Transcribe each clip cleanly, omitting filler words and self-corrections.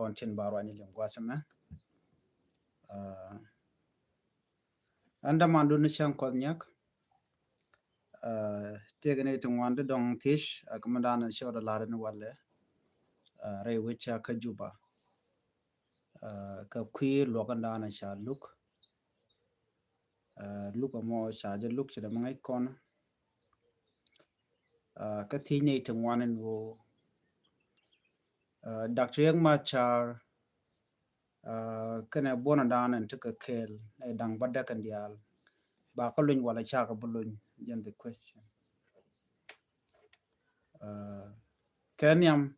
kontin barwani lingwasama anda mandu ni chang kodnyak tegene tungwande dong tish akamandana shoda larin wale ray wicha ka juba ka queer lokandana sha look amo sha je look chida mangai kon ka thine tungwanen wo Dr. Yang Machar kana bona danan tuka kel dang badda kan dial ba ko luñ wala cha ka buluñ jen the question kenyam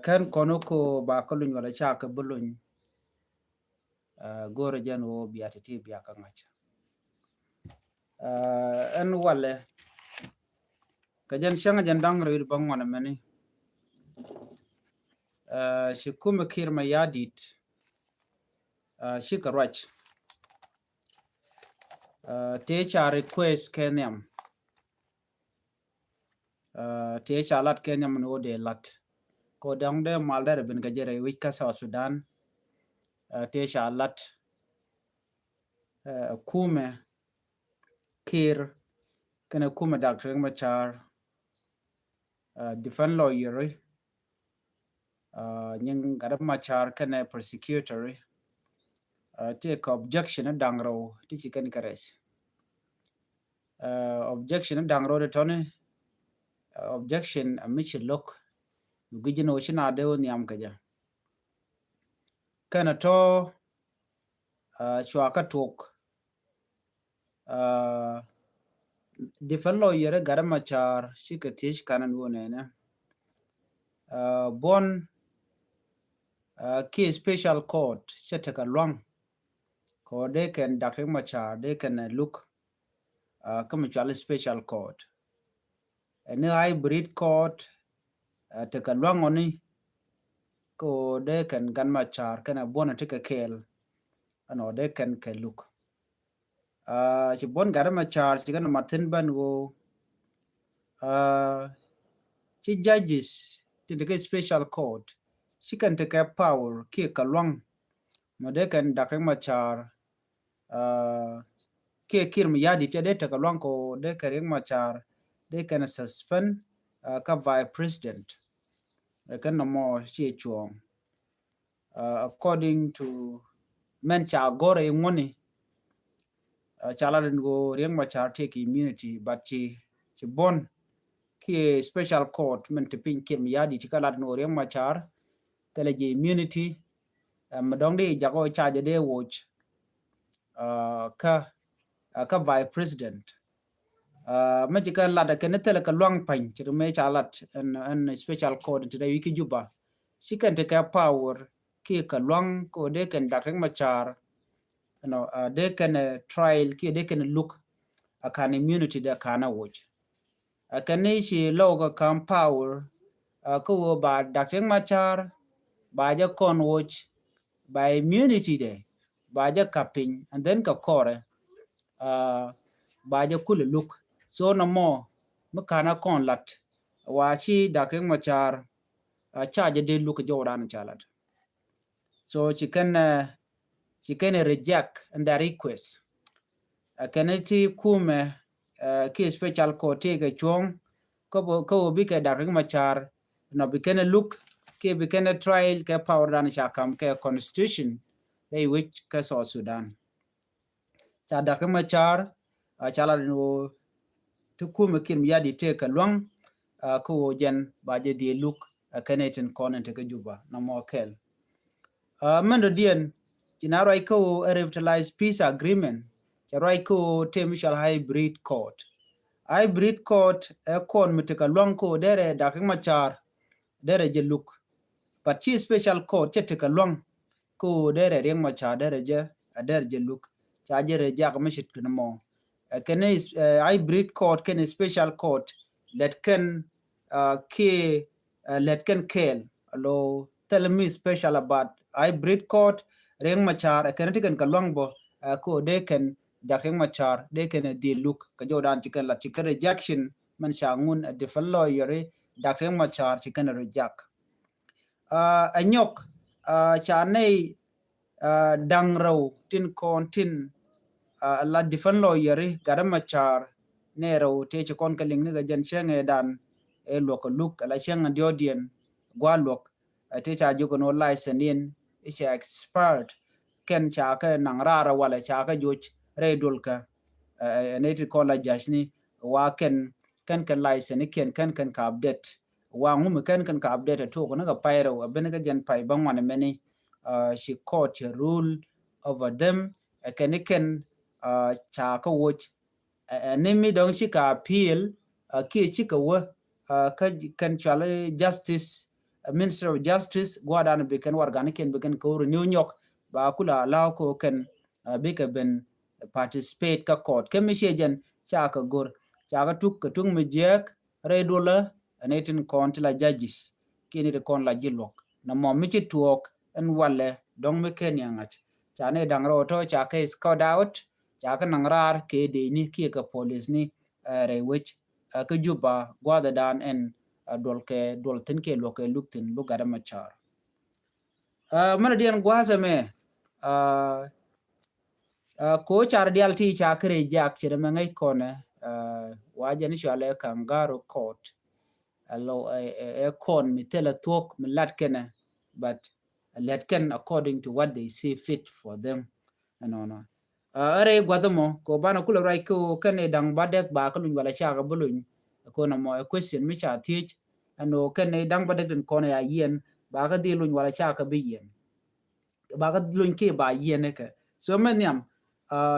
kan kono ko ba ko luñ wala cha ka buluñ gore jen wo biatiti biya ka ngacha en wale ka jen shanga jen dang re bang wana meni shi kuma kirma yadit shi ka rach te cha request kenyam te cha lat kenyam no de lat ko dang de malder bin ga jere wika sa Sudan te cha lat kume kir kana kuma Dr. Machar defend lawyer nying garab Machar kana prosecutor take objection dangro ti chicken kares objection dangro de tone objection amichi look gujino china de niam kaja kana to chwaka tok defend lawyer garab Machar shikatish kanan wonena bon key special court setaka long ko they can Dr. Machar they can look come to special court and hybrid court take a long oni ko they can gan Machar can a bona take a kel and or they can look she bon gar Machar she gonna Martin ban go she judges to take special court she can take a power kick along no they can Dr. Machar kir mi yadi te de take along ko de Dr. Machar they can suspend ka vice president can no more she chuong according to men cha gore ngoni chala go Riek Machar take immunity but she born ki special court men te pin kir mi yadi ti kala no Riek Machar tele immunity madong de jago charge de watch ka vice president majika lada ken tele ka long pan ti me chalat en special court ti de wiki juba she can take a power ki ka long ko de can Dr. Machar they can trial ki they can look akan immunity de kana watch akane she logo kam power ko ba Dr. Machar ba ja con watch by immunity de ba ja kaping and then ka kore ba ja kul look so no more makana kon lat wa chi Dr. Machar charge de look joran chalat so she can reject and the request kanati kume ki special court take chong ko bi ka Dr. Machar no bi can look ke bi can trial ke power dan cha kam ke constitution they which ka South Sudan cha Dr. Machar chala no to kume kim yadi take long ko jen ba je di look kanetin konen te juba no more kel mendo dien kinaro iko a revitalized peace agreement right ko temishal hybrid court kon miteka long ko dere Dr. Machar dere je look but chi special court cheteka long ko dere Riek Machar dere je look cha jere jak mishit kinamo can hybrid court can special court that can let can kill allo tell me special about hybrid court Riek Machar can take kan long bo ko they can Dr. Machar they can de look ka jodan chicken la chicken rejection man shangun a different lawyer Dr. Machar chicken reject anyok cha nei dang raw tin kon tin la different lawyer garama char ne raw te che kon kaling ne ga jen chenge dan e lok luk la chenge diodien gwa lok te cha jugo no license in is expert ken cha ka nang rara wala cha ka juj re dulka ne ti ko la jasni wa ken license ken ka update wa ngum ken ka update to ko na ga pairo ben ga jen pai bang wan meni she court rule over them ken cha ka watch nimi dong shi ka appeal ki chi ka wa ka kan chala justice minister of justice gwadan be kan wargan ken be kan ko new york ba kula law ko ken be ka ben participate ka court kemi shejen cha ka gor cha ka tuk ka tung mi jek re dola anetin kon la judges kini de kon la jilok na mo mi chi tuok en wale dong me ken yangat cha ne dang ro to cha ka scout out cha ka nang rar ke de ni ki ka police ni re which ka juba gwada dan en dol tin ke lo ke luktin lu gada machar mana dian gwaza me ko char dial ti cha kre jak chere me ngai kone waje ni chale kangaro court allo e kon mi tela talk mi latkene but latken according to what they see fit for them no are gwadamo ko bana kula rai ko kane dang badek ba ko wala cha ga bulun ko na mo question mi cha teach ano kane dang badek den ko na ya yen ba ga di lun wala cha ka bi yen ba ga lun ke ba yen ke so men yam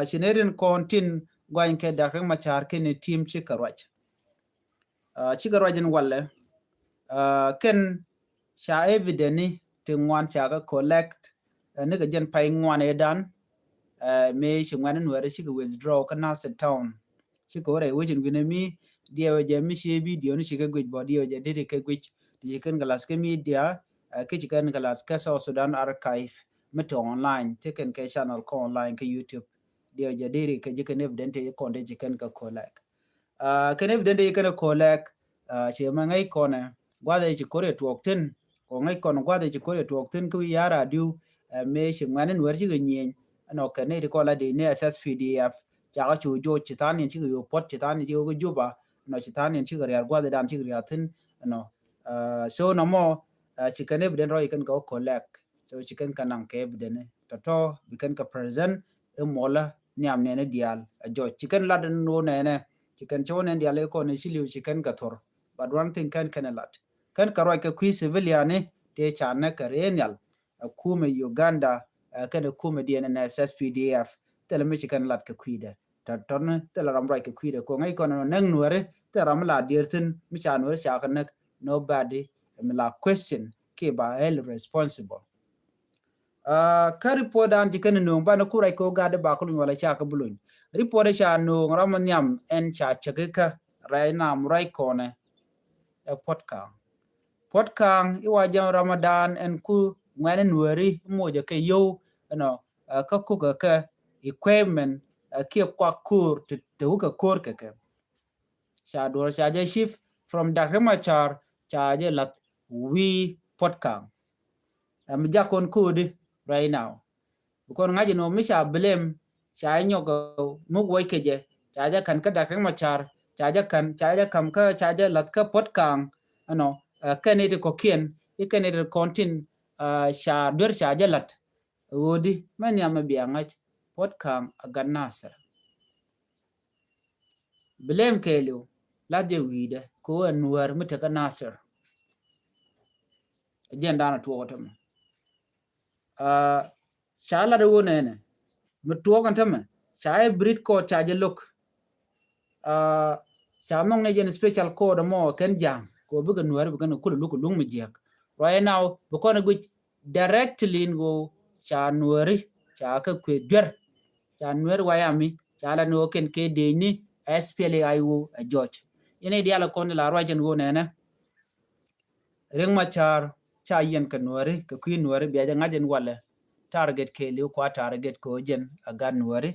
chinerin kontin gwain ke dakang machar ke ni team chikarwach chikarwajin walle ken cha evideni te ngwan cha ga collect ne ga jen pai ngwan edan me shi ngwan Nuer shi ga withdraw ka Nasser town shi ko re wajin gune mi dia je mi shi video ni shi ga gwej bo dia je dire ke gwej ti ken galas ke media ke ji kan galas ka South Sudan archive meto online te ken ke channel ko online ke YouTube dia je dire ke ji ken evidente ko de ji ken ka collect ken evidente ke na collect shi ma ngai ko na gwada ji kore tuok tin ko ngai kon gwada ji kore tuok tin ku yara diu me shi ngwan Nuer shi ga nyen no ken ne ko la de ne SSPDF cha ga chu jo chi tan ni chi yo pot chi tan ni go juba no chi tan ni chi ga yar gwada dan chi ga tin no so no mo chi ken evident ro ikan ko collect so chi ken kanang ke evident to bi ken ka present e mola nyam ne ne dial jo chi ken la den no ne chi ken cho ne dial ko ne chi liu chi ken ka thor but one thing ken lat ken ka ro ka qui civilian ne te cha na ka renyal kume Uganda ken kume DNS SPDF tele mi chi ken lat ka kuide ton tele ram rai ka kuide ko ngai ko no nang nuore te ram la dirtin mi cha nuore cha kan nobody la question ke ba el responsible ka report dan ji kan no ba na kurai ko ga de ba ko wala cha ka bulun report cha no ram nyam en cha chege ka rai na murai ko ne podcast i wa jam Ramadan en ku ngane nuori mo je ke yo no ka ku ka equipment ki kwa kur te ka kur ke cha do cha je shift from Machar cha je lat we podcast am ja kon kudi right now because ngaji no mi cha blame cha nyogo mu wo ke je cha ja kan ka Machar cha ja kam ka cha ja lat ka podcast ano kanede ko kien i kanede kontin sha dur sha jalat wodi man yama biangach podcast agan Nasser blame kelu la de wide ko Nuer mutaka Nasser agenda na to wotam sha la de wonene mutuo kan tama sha e brit ko cha je look sha mong ne jen special code mo ken jang ko buga Nuer buga no kulu luku lung mi jek right now because which directly go cha Nuer cha ka kwe der cha Nuer wayami cha la no ken ke de ni SPLA ayu a George ine dia la kon la rojen go nene ring machar cha yen ka Nuer ka kwi Nuer bi ja ngajen wala target ke liu kwa target ko jen aga Nuer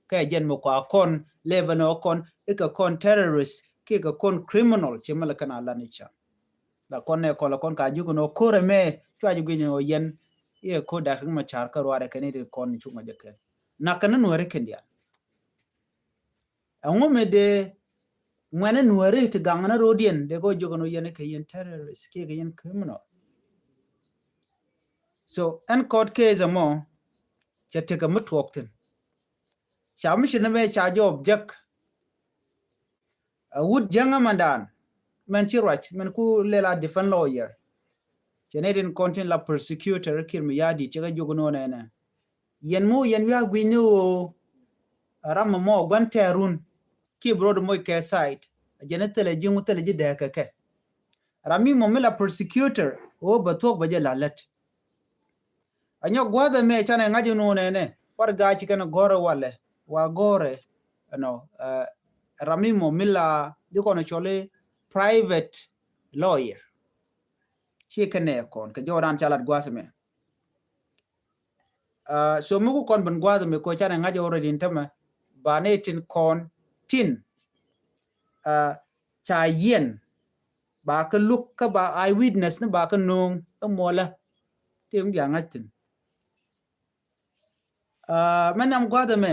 ka jen mo kwa kon level no kon e ka kon terrorist ke ka kon criminal chimala kana la ni cha la kon ne ko la kon ka jugo no kore me chwa ju gino yen ye ko da ma char ka ruare kene de kon chunga je ken na kana nuere ken dia angume de ngwane nuere te gangana rodien de go jogono yen ke yen terrorist ke yen criminal so en court case amo che te ka mutwokten cha mi shine me cha jo object would janga mandan men chi rach men ku lela defend lawyer Canadian content la persecutor kirmi yadi che ga jogono na yen mu yen ya gwinu ram mo gwante run ki broad mo ke side jenetele jingu tele ji de ke rami mo mila persecutor o batok baje lalat anyo gwada me chane ngaji no ne par ga chi kana gore wale wa gore no rami mo mila diko na chole private lawyer chi kane kon ke joran chalat gwasme so mugu kon ban gwada me ko chane ngaji already intama ba ne tin kon tin cha yen ba ka look ka ba eyewitness ne ba ka nong mola tim dia ngatin manam gwada me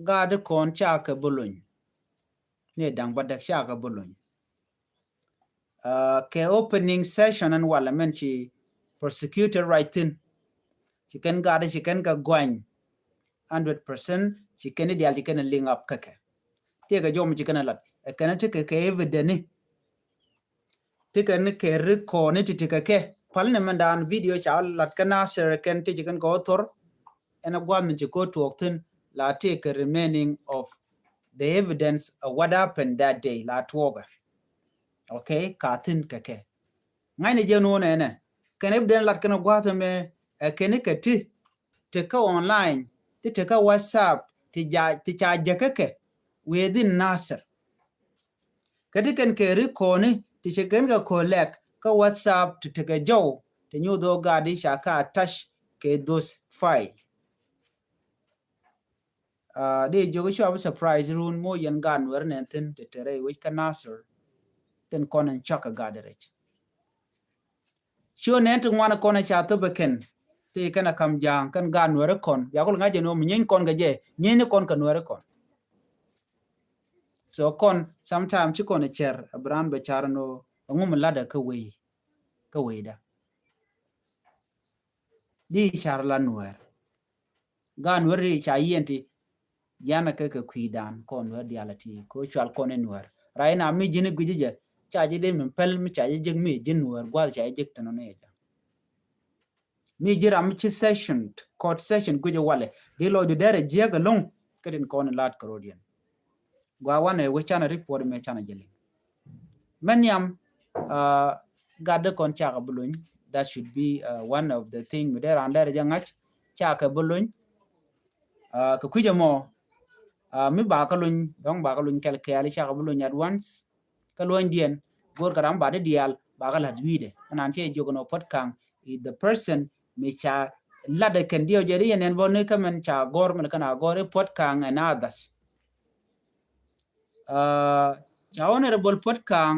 gade kon cha ka bulun ne dang ba dak cha ka bulun ke opening session an wala men chi prosecutor writing chicken gade chicken ka gwan 100% chicken dia chicken link up kake te ga jom chicken lat kana te ke evidence te kan ke record ne te ke palne mandan video cha lat kana ser ken te chicken go tor ena gwan min ko to okten la take remaining of the evidence of what happened that day la twoga okay katin kake ngai ne je no ne kan evidence lat kana gwa me ken ke ti te ka online te ka whatsapp ti cha je kake within nasser kati kan ke record ti chicken ga collect ka whatsapp te ka jaw te nyu do gadi sha ka attach ke those file de jogo shop surprise run mo yan gan wer nenten te tere we ka nasser ten konen chaka gaderech sho nent ngwana kona cha to beken te kana kam jang kan gan wer kon ya ko ngaje no nyen kon ga je nyen kon kan wer kon so kon sometimes chi kon cher abran be charno ngum lada ka we da di charla nuer gan wer cha yenti yana ke kuidan kon wer dialati ko chal kon nuer raina mi jini gujije chaji de min pel mi chaji jig mi jin nuer gwal chaji jig tano ne ja mi jira mi chi session court session guje wale di lo du dere jega long kedin kon lat karodian gwa wane we chana report me chana jeli menyam gadde kon chaka buluñ that should be one of the thing mi dere andere jangach chaka buluñ ka kuje mo mi ba ka luñ dong ba ka luñ kel kele chaka buluñ at once ka luñ dien gor karam ba de dial ba ka lat wide nan che jogono pot kang the person mi cha lade ken dio jeri yen bon ne kamen cha gor men kana gore pot kang and others cha honorable pot kang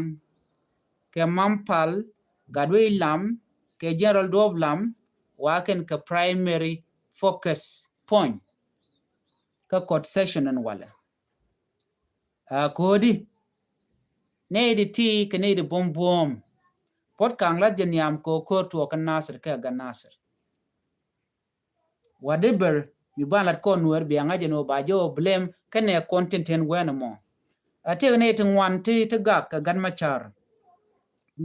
ke mampal gadwe lam ke general doblam waken ka primary focus point ka court session an wala kodi ne di ti ke ne di bom pot kang la jeniam ko to kan nasir ka ga nasir whatever mi balat ko nuer bi anga jeno ba jo blame kane content en wena mo ate ne tin wan ti ga ka gan machar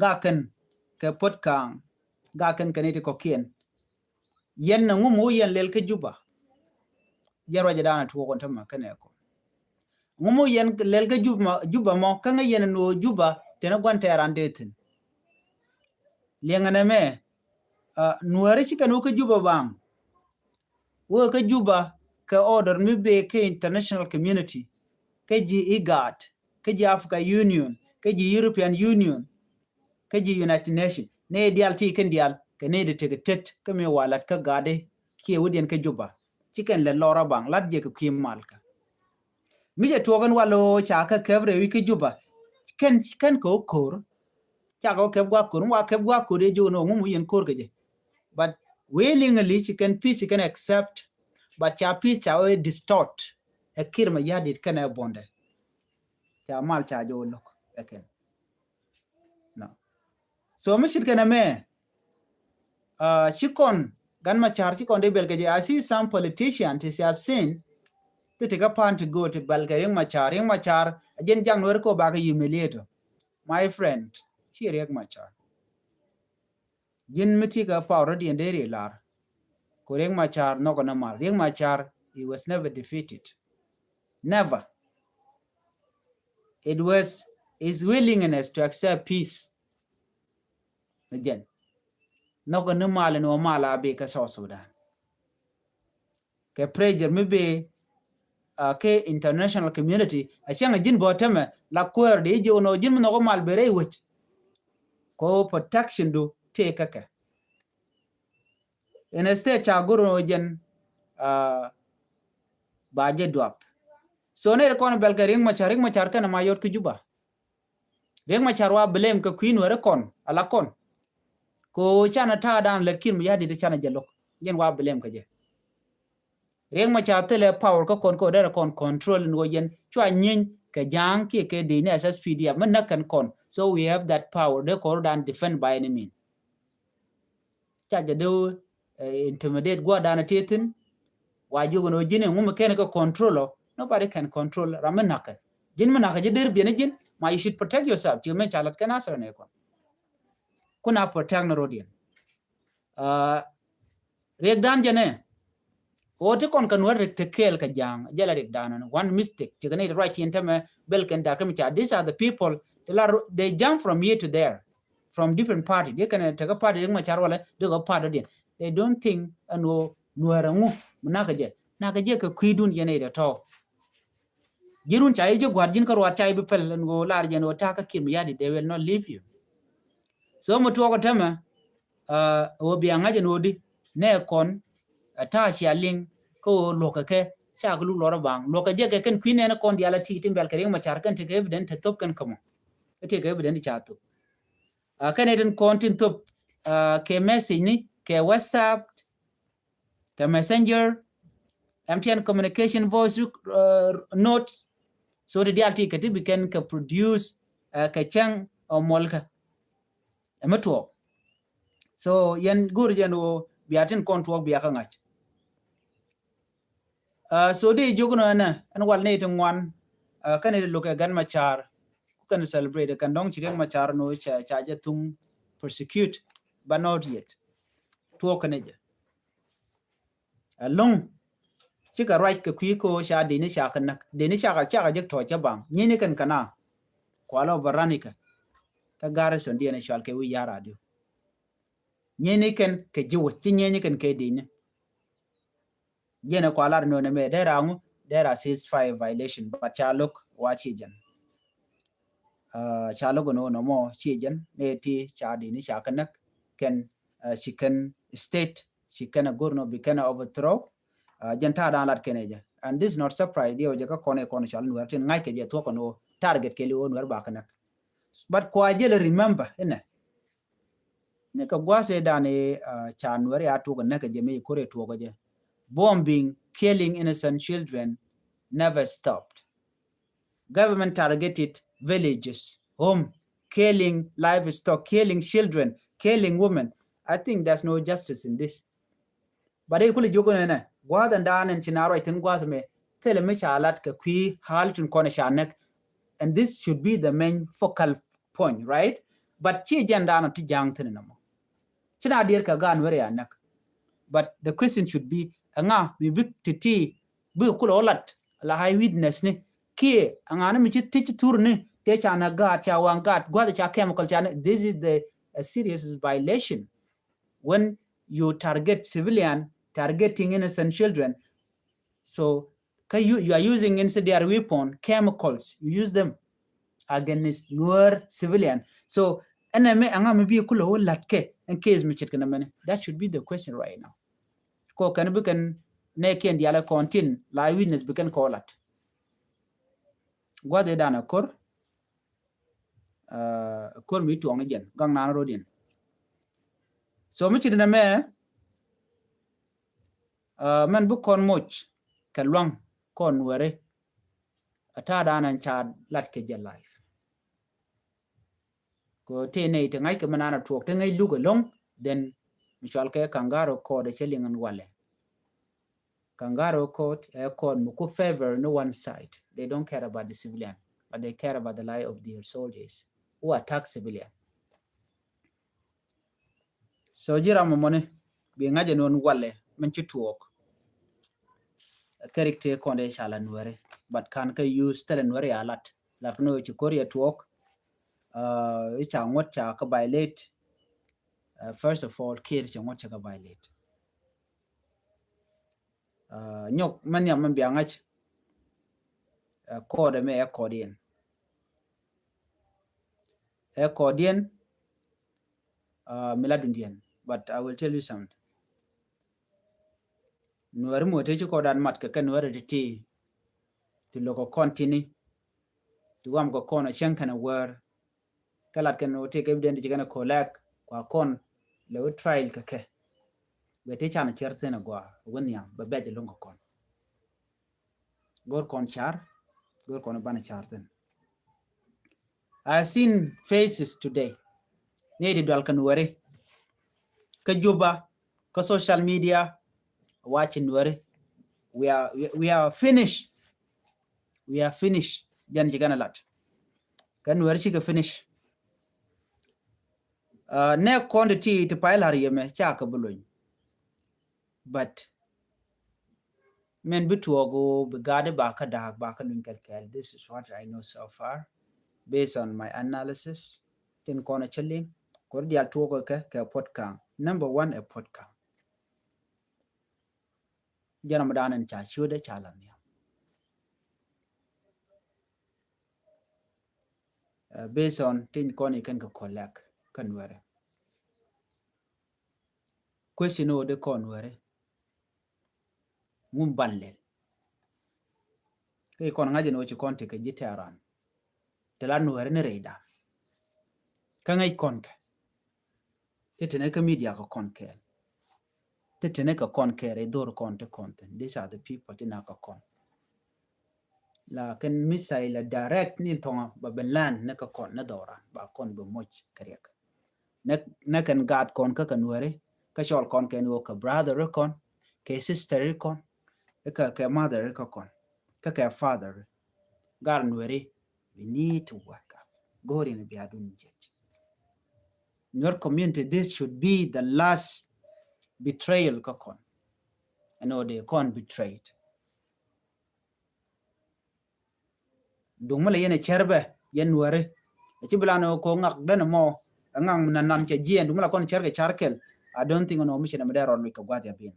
ga kan ke pot kang ga kan kane ti ko kien yen na ngumu yen lel ke juba jaro jadana to ko tamma kane ko ngumu yen lel ke juba mo kan yen no juba tena gwante rande tin liɛŋɛ me nuer ci kan ke juba bang wo ke juba ke order mi be ke international community ke ji IGAD ke ji Africa Union ke ji European Union ke ji United Nations ne dial ti ken dial ke ne de tet ke me walat ka gade ke wudien ke juba ci kan le lora bang lat je ke malka mi je togan walo cha ka kevre wi ke juba ken ko kor cha go ke gwa kur wa ke gwa kur ju no ngum yen kur ke but willingly she can peace she can accept but cha peace cha o distort a kir ma yadit kana bonde cha mal cha jo lok eken no so mishit kana me chikon gan ma char chikon de belge I see some politicians is have seen to take a pan to go to Bulgaria ma char again jang Nuer ko ba humiliate my friend here yak ma char yin miti ka pa already and dere lar ko reng ma char no gonna mal reng ma char he was never defeated never it was his willingness to accept peace again no gonna mal no mala be ka so Sudan ke pressure me be ke international community a changa jin botama la kwer de je no jin no mal bere wich ko protection do take ka in a state cha guru jen ba je drop so ne ko bel ka ring ma char kana ma yot ku juba ring ma char wa blame ka queen were kon ala kon ko chana ta dan lekin mi yadi de chana jelok jen wa blame ka je ring ma char tele power ko kon ko der kon control no yen chwa nyin ka jang ke de ne SSPD man na kan kon so we have that power de ko dan defend by any mean cha je do intimidate go dan tetin wa jugo no jine ngum ken ko control nobody can control ramanaka jin manaka je der biene jin ma you should protect yourself you me chalat kan asra ne ko kuna protect no rodien rek dan jene ote kon kan wer te kel ka jang jala rek dan one mistake you can right in time bel kan da kam cha these are the people they jump from here to there from different party they can take a party ma char wala de go party they don't think ano nuerangu naka je ka kuidun jene de to jirun chai jo gwar jin ka ruat chai be pel ngo lar jen o ta ka kim yadi they will not leave you so mo to ko tama o bi anga jen odi ne kon ta chia ling ko lo ka ke cha lu lo bang lo ka je ke ken queen ne kon dia la ti tim bel kering ma char kan te ke evident te top kan kamo te ke evident cha to kan eden kon tin top ke message ni ke WhatsApp ke messenger MTN communication voice notes so the DLT kati can produce ka chang o molka emato so yen gur jeno biatin kontu biaka ngach so de jogono na an wal ne tin wan kan ne loka gan machar kan celebrate kan dong chireng machar no cha ja tung persecute but not yet to kan je long chika right ka ko sha de ni sha kan nak de ni sha ka cha je to cha bang ni ni kan kana kwalo varanika ka garrison dia ne shal ke wi yara dio ni ni kan ke jiwo ti ni kan ke de ni jena kwalar no ne me there are 6-5 violation but cha look wachi jan cha logo no mo chi jan ne ti cha de ni sha kan nak can she can state she can gurno be can overthrow janta dan lat keneja and this is not surprise dio je ka kone chal Nuer tin ngai ke je to kono target ke li Nuer ba kanak but ko ajele remember ene ne ka gwase dane cha Nuer ya to ne ka je me kore to go je bombing killing innocent children never stopped government targeted villages home killing livestock killing children killing women I think there's no justice in this but they kuli jogo ne gwadan danen chinaro itin gwazme tele me chalat ka kwi haltun kone shanek and this should be the main focal point right but chi jandana ti jangtin namo china dir ka gan were anak but the question should be anga mi big titi bu kulo lat la high witness ni ki anga na mi ti tur ni te chana ga cha wangat gwada cha chemical chana this is a serious violation when you target civilian targeting innocent children so you are using incendiary weapon chemicals you use them against Nuer civilian so enemy anga me bi kulo latke in case mi chit kana mane that should be the question right now ko kan bi kan ne ken diala kontin la witness bi kan ko lat gwade dana kor kor mi tuong jen gang na rodin so mi chidina me man bu kon moch ka luang kon were ata danan cha lat ke je life ko te nei te ngai ke manana tuok te ngai luga long then mishal ke kangaro ko de chelingan wale kangaro court a court muku favor no one side. They don't care about the civilian, but they care about the life of their soldiers who attack civilian. So jira mo mone bi ngaje non wale men ci tuok character konde shala Nuer but kan ka use tele Nuer ya lat no ci korea tuok cha ngot cha ka violate first of all kiir cha ngot cha ka violate nyok man ya man bi ngaj code me accordion miladundian. But I will tell you something. Nuer mo te ko dan mat ka Nuer ti loko kontini to wam ko kona shankana wer kalat kan o te ke evident ji kana kolak kwa kon le trial ka ke be te chana cherte na gwa wonya ba beje longo kon gor kon char gor kon ban charten. I seen faces today need dal kan were ka juba ka social media watching Nuer we are finished. We are finished. Jan jigana lat. Kan Nuer shi ka finish. Ne quantity to pile har yeme cha ka buloñ. But men bitu ogo begade baka dag baka lunkel. This is what I know so far based on my analysis. Tin kona chelling kordial tuogo ke podcast. Number 1 a podcast. Jana madanan cha shude chala niya. Based on tin koni kan ka collect kan were. Question o de kon were. Mum balle. Kay kon ngaje no ci konte ke jitaran. Tela Nuer ne reida. Ka ngay konke. Tetene ka media ka konke. Tetene ka konke re dor konte content. These are the people tina ka kon. La ken missile direct ni tonga ba belan ne ka kon na dora ba kon be moch kariek. Ne kan gad kon ka Nuer ka shol kon ken wo ka brother kon ke sister kon ka mother ka kon ka father gar Nuer. We need to work up. God in the Biadun Church. In your community, this should be the last betrayal. I know they can't betrayed. Dumala yene cherbe yen Nuer. Chibilano ko ngak dana mo ngang nanam che jien dumala kon cherke charkel. I don't think no mission am there on we ka gwadia bin.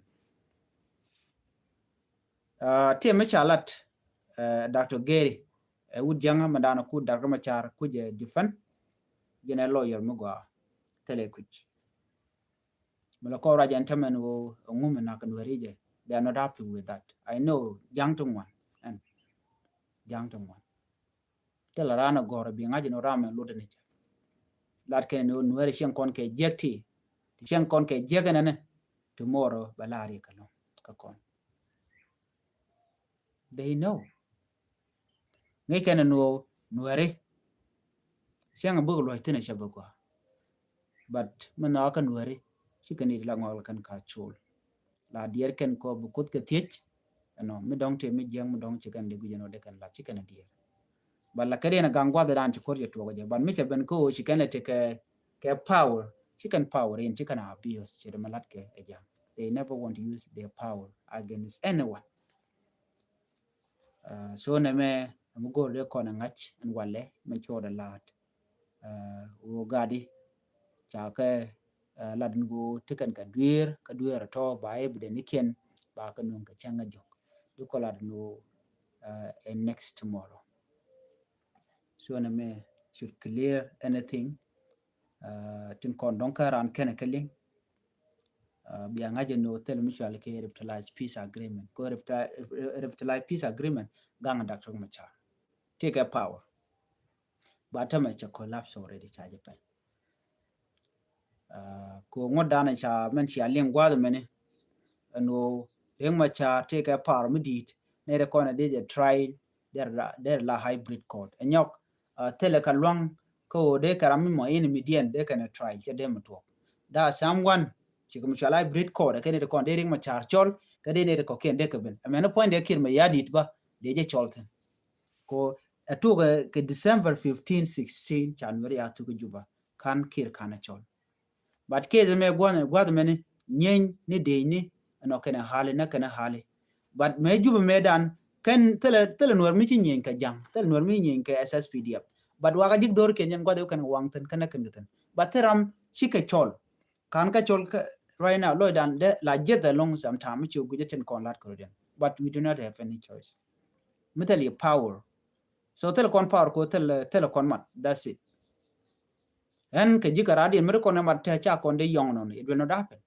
Tia mechalat Dr. Gary would janga madana ku Dr. Machar kuje defend jene lawyer mugwa telekuch. Malakora gentlemen who a woman I can read. They are not happy with that. I know Jangtung one and Jangtung one. Tell a rana gore being agent or ram and loaded it. That can know Nuer Shan Conke Jekti, the Shan Conke Jegan tomorrow Balari Kakon. They know. They can know Nuere Shang a book like Tina Shabagua. But Manaka Nuere, she can eat long can catch all. La dear can call Bukut Ketich. No, me don't tell me young don't chicken the good they can la chicken a deer. But la Kariana Gangwa the ranch court to over. But Mr. Benko, she can take a power, chicken power in chicken abuse, she the Malatke a young. They never want to use their power against anyone. So Neme, I'm go record a match and wale, mature the lad. Ugadi, Chaka, Laden go, taken Kaduer at all by the Nikin, Bakanung Changa joke. Do call out no next tomorrow. So Neme should clear anything. Tin kon donka ran kene kelling. Biangaje no tell mutual ke revitalize peace agreement. Go revitalize peace agreement. Gang Dr. Machar. Take a power. but me cha collapse already cha japan ko ngodana cha men cha lingwa de mene no reng ma cha take a par midit ne re kona de try der la hybrid code enyok tele ka long ko de karami mo in midien de kana try che de mto da someone chikum chala hybrid code ke ne ko de reng ma cha chol ka de ne ko ken de ka ben amena point de kir me yadit ba de je cholten ko atuga ke December 15 16 January atuga juba kan kir kana chol but ke me gwad meni nyen ni de ni no kana hali na kana hali but me juba medan kan tele Nuer mi nyen ka jang tele Nuer mi nyen ka SSPDF but waga jik dor ke nyen gwad kan wangten kana kan but teram chike chol kan ka chol right now lo dan de la jet along sometime chu gujetin kon lat ko but we do not have any choice mentally power so kon power ko kon mat that's it and ke jika radi mer kon mat ta cha kon de yong non it will not happen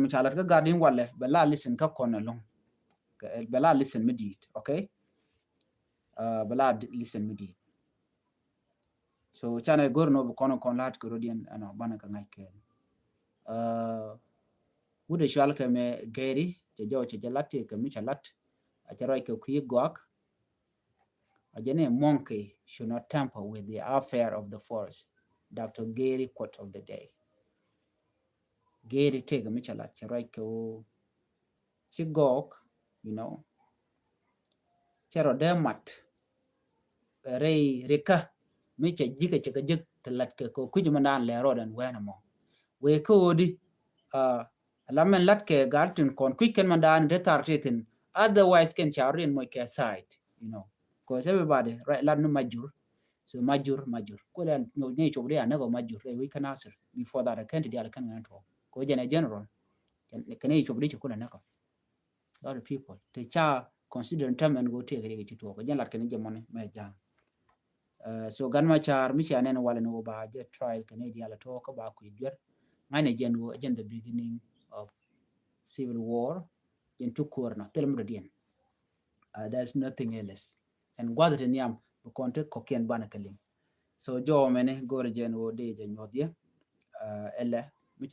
chalat ka garden walle bela listen ka kon along bela listen medit okay bela listen medit so chana gorno bu kon lat ko rodian ano bana ka ngai ke wude shal ke me geri je jo che jalati ke mi chalat a charai ke ku gok a monkey should not tamper with the affair of the forest. Dr. Gary quote of the day. Gary take a michalat charako chigok, you know. Charo demat rei reka micha jika chika jik talat ko kujumandan le rodan wenamo. We could lamen latke garden kon quicken mandan retartin otherwise can charin moike side, you know. Because everybody right lanu majur. So majur ko la no ne chobri anago majur we can answer before that I can't dia kan ngan to ko jena general kan ne chobri ko la nako lot of people te cha consider term and go take it to ko jena kan jamone me jang so gan ma char mi cha nen wala no ba je trial kan dia la to ko ba ku yer ngane jenu again the beginning of civil war in to corner tell me dien there's nothing else and gwada niam ko konte ko ken bana kalim so jo mene gore jen wo de je nyodye elle mi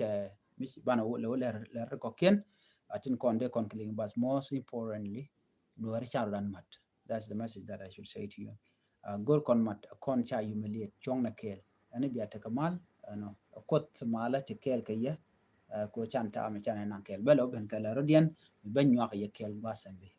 bana wo le ko ken atin konde kon kling but most importantly no richard dan mat that's the message that I should say to you gor kon mat kon cha humiliate chong na kel ani biya ta kamal no kot mala te kel kaya ko chan ta am chan na kel belo ben kala rodian ben nyak ye kel basambe